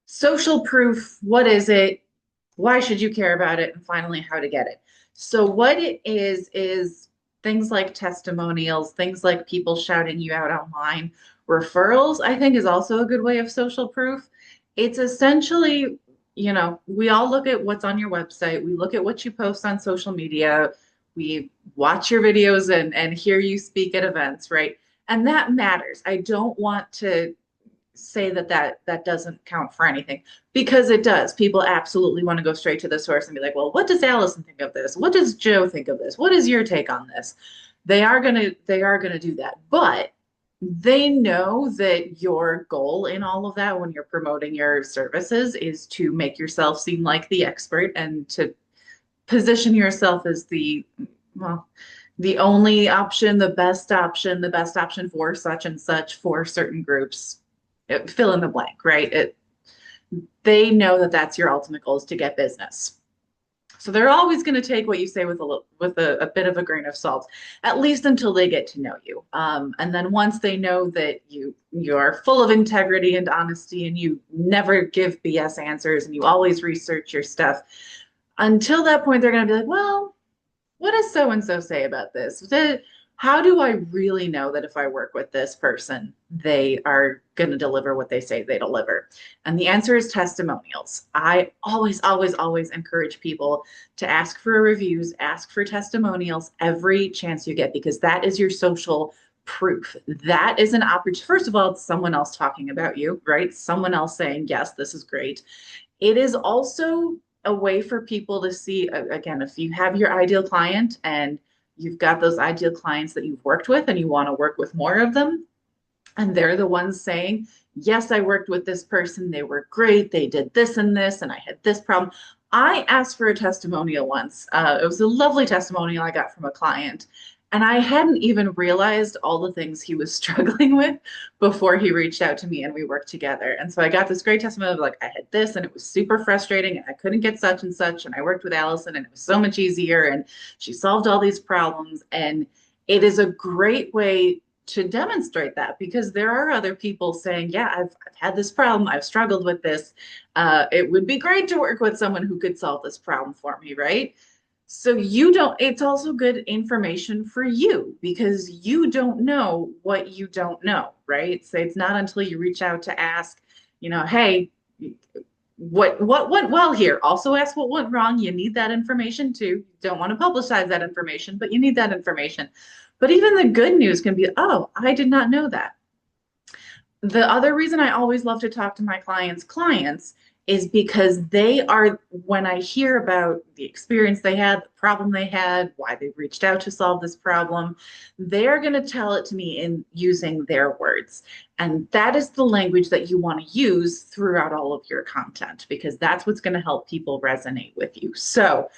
Social proof, what is it? Why should you care about it? And finally, how to get it. So, what it is things like testimonials, things like people shouting you out online. Referrals, I think, is also a good way of social proof. It's essentially, we all look at what's on your website, we look at what you post on social media, we watch your videos and hear you speak at events, right? And that matters. I don't want to say that doesn't count for anything because it does. People absolutely want to go straight to the source and be like, well, what does Allison think of this? What does Joe think of this? What is your take on this? They are gonna do that, but they know that your goal in all of that when you're promoting your services is to make yourself seem like the expert and to position yourself as well, the only option, the best option for such and such for certain groups. Fill in the blank, right? They know that that's your ultimate goal is to get business. So they're always going to take what you say with a bit of a grain of salt, at least until they get to know you. And then once they know that you are full of integrity and honesty, and you never give BS answers, and you always research your stuff, until that point, they're going to be like, well, what does so and so say about this? How do I really know that if I work with this person, they are going to deliver what they say they deliver? And the answer is testimonials. I always, always, always encourage people to ask for reviews, ask for testimonials every chance you get, because that is your social proof. That is an opportunity. First of all, it's someone else talking about you, right? Someone else saying, yes, this is great. It is also a way for people to see, again, if you have your ideal client and you've got those ideal clients that you've worked with and you want to work with more of them, and they're the ones saying, yes, I worked with this person, they were great, they did this and this, and I had this problem. I asked for a testimonial once. It was a lovely testimonial I got from a client. And I hadn't even realized all the things he was struggling with before he reached out to me and we worked together. And so I got this great testimonial of like, I had this and it was super frustrating and I couldn't get such and such. And I worked with Allison and it was so much easier. And she solved all these problems. And it is a great way to demonstrate that because there are other people saying, yeah, I've had this problem. I've struggled with this. It would be great to work with someone who could solve this problem for me, right? So you don't, it's also good information for you because you don't know what you don't know, right? So it's not until you reach out to ask, hey, what went well here? Also ask what went wrong. You need that information too. You don't want to publicize that information, but you need that information. But even the good news can be, oh, I did not know that. The other reason I always love to talk to my clients is because they are, when I hear about the experience they had, the problem they had, why they reached out to solve this problem, they're going to tell it to me in using their words. And that is the language that you want to use throughout all of your content because that's what's going to help people resonate with you. So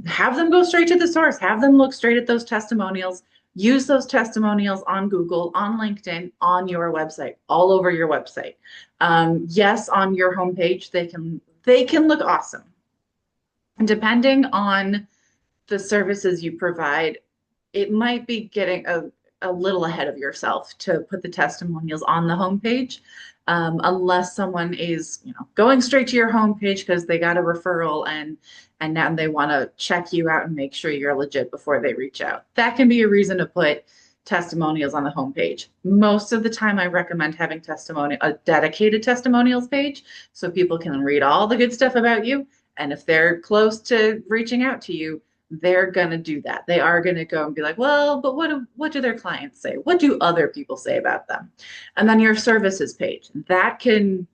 have them go straight to the source, have them look straight at those testimonials, use those testimonials on Google, on LinkedIn, on your website, all over your website. Yes, on your homepage, they can look awesome. And depending on the services you provide, it might be getting a little ahead of yourself to put the testimonials on the homepage, unless someone is, going straight to your homepage because they got a referral and now they want to check you out and make sure you're legit before they reach out. That can be a reason to put testimonials on the homepage. Most of the time, I recommend having a dedicated testimonials page so people can read all the good stuff about you. And if they're close to reaching out to you, they're going to do that. They are going to go and be like, well, but what do their clients say? What do other people say about them? And then your services page, that can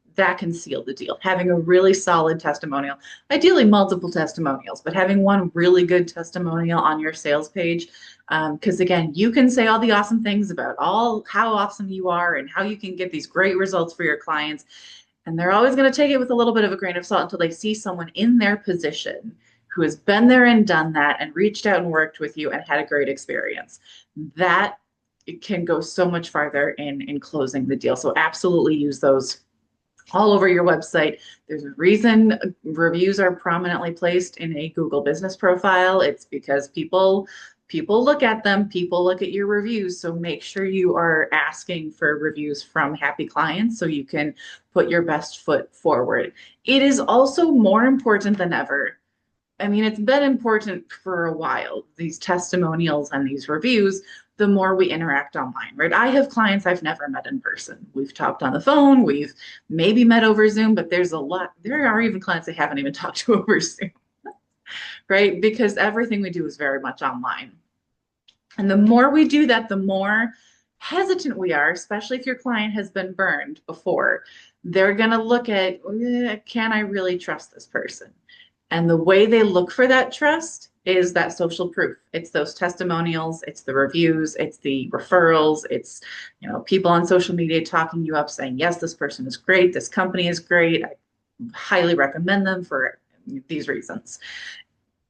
seal the deal. Having a really solid testimonial, ideally multiple testimonials, but having one really good testimonial on your sales page. Because again, you can say all the awesome things about how awesome you are and how you can get these great results for your clients. And they're always going to take it with a little bit of a grain of salt until they see someone in their position who has been there and done that and reached out and worked with you and had a great experience. That it can go so much farther in closing the deal. So absolutely use those all over your website. There's a reason reviews are prominently placed in a Google business profile. It's because people People look at them, people look at your reviews. So make sure you are asking for reviews from happy clients so you can put your best foot forward. It is also more important than ever. I mean, it's been important for a while, these testimonials and these reviews, the more we interact online, right? I have clients I've never met in person. We've talked on the phone, we've maybe met over Zoom, but there are even clients I haven't even talked to over Zoom, right? Because everything we do is very much online. And the more we do that, the more hesitant we are, especially if your client has been burned before. They're going to look at, can I really trust this person? And the way they look for that trust is that social proof. It's those testimonials, it's the reviews, it's the referrals, it's, people on social media talking you up saying, yes, this person is great, this company is great. I highly recommend them for these reasons.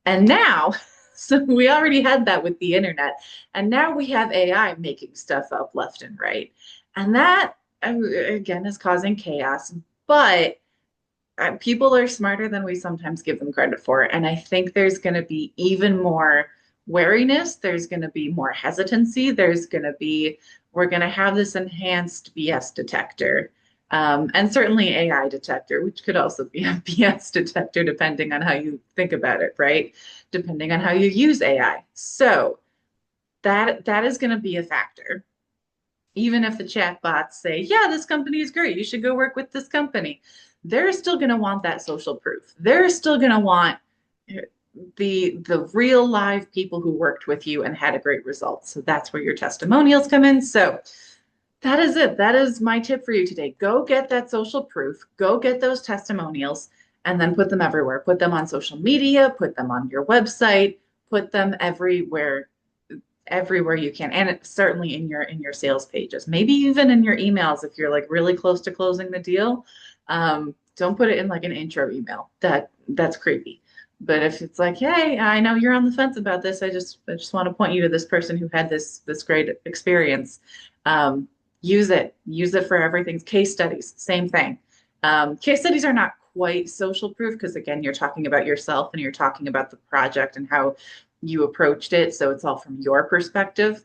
And now, so we already had that with the internet, and now we have AI making stuff up left and right. And that, again, is causing chaos. But people are smarter than we sometimes give them credit for. And I think there's going to be even more wariness. There's going to be more hesitancy. We're going to have this enhanced BS detector. And certainly AI detector, which could also be a BS detector, depending on how you think about it, right? Depending on how you use AI. So that is going to be a factor. Even if the chatbots say, yeah, this company is great, you should go work with this company, they're still going to want that social proof. They're still going to want the real live people who worked with you and had a great result. So that's where your testimonials come in. So that is it. That is my tip for you today. Go get that social proof, go get those testimonials, and then put them everywhere. Put them on social media, put them on your website, put them everywhere you can, and certainly in your sales pages, maybe even in your emails if you're like really close to closing the deal. Don't put it in like an intro email. That's creepy. But if it's like, hey, I know you're on the fence about this, I just want to point you to this person who had this great experience. Use it for everything. Case studies, same thing. Case studies are not quite social proof because again, you're talking about yourself and you're talking about the project and how you approached it. So it's all from your perspective.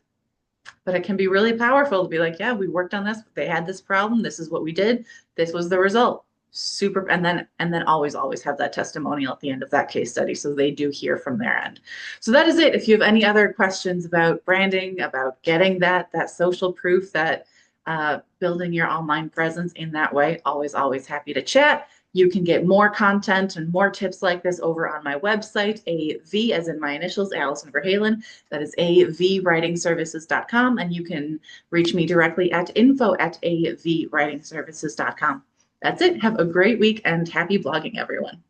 But it can be really powerful to be like, yeah, we worked on this. They had this problem. This is what we did. This was the result. Super. And then always have that testimonial at the end of that case study. So they do hear from their end. So that is it. If you have any other questions about branding, about getting that social proof, that building your online presence in that way, always happy to chat. You can get more content and more tips like this over on my website, AV as in my initials, Allison Verhalen. That is avwritingservices.com. And you can reach me directly at info@avwritingservices.com. That's it. Have a great week and happy blogging, everyone.